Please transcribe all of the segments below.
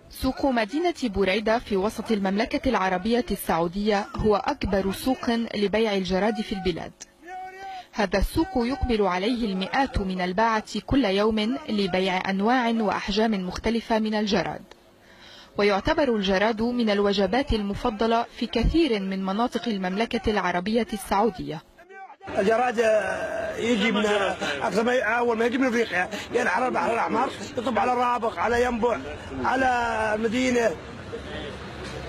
سوق مدينة بريدة في وسط المملكة العربية السعودية هو أكبر سوق لبيع الجراد في البلاد. هذا السوق يقبل عليه المئات من الباعة كل يوم لبيع أنواع وأحجام مختلفة من الجراد، ويعتبر الجراد من الوجبات المفضلة في كثير من مناطق المملكة العربية السعودية. الجراد يجي من أول ما يجي من أفريقيا، ينحر البحر الأحمر، يطب على الرابق، على ينبع، على المدينة،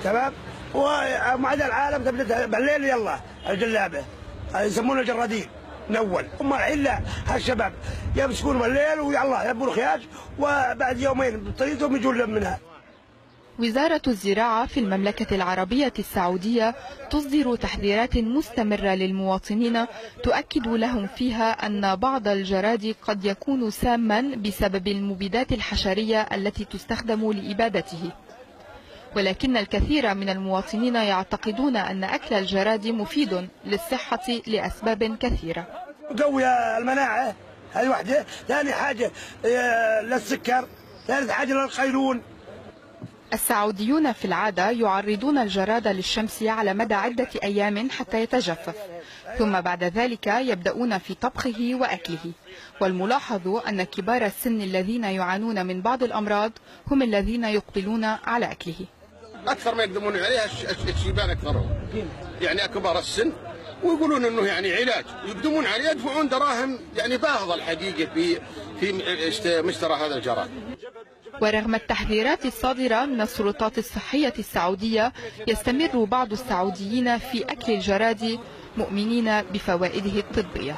تمام. ومع العالم تبدأ بالليل يلا الجلابة يسمونه الجرادين من أول. هم الحين لا، هالشباب يمسكون بالليل ويلا يبون خياج، وبعد يومين بطريقتهم يجون منها. وزارة الزراعة في المملكة العربية السعودية تصدر تحذيرات مستمرة للمواطنين تؤكد لهم فيها أن بعض الجراد قد يكون ساما بسبب المبيدات الحشرية التي تستخدم لإبادته، ولكن الكثير من المواطنين يعتقدون أن أكل الجراد مفيد للصحة لأسباب كثيرة. قوي المناعة، هذه واحدة. ثاني حاجة للسكر، ثالث حاجة للقيلون. السعوديون في العادة يعرضون الجراد للشمس على مدى عدة أيام حتى يتجفف، ثم بعد ذلك يبدأون في طبخه وأكله. والملاحظ أن كبار السن الذين يعانون من بعض الأمراض هم الذين يقبلون على أكله. أكثر ما يقدمون عليها الشيبان أكثرهم، يعني كبار السن، ويقولون أنه يعني علاج، يقدمون عليه يدفعون دراهم يعني باهظة الحقيقة في مشترى هذا الجراد. ورغم التحذيرات الصادرة من السلطات الصحية السعودية، يستمر بعض السعوديين في أكل الجراد مؤمنين بفوائده الطبية.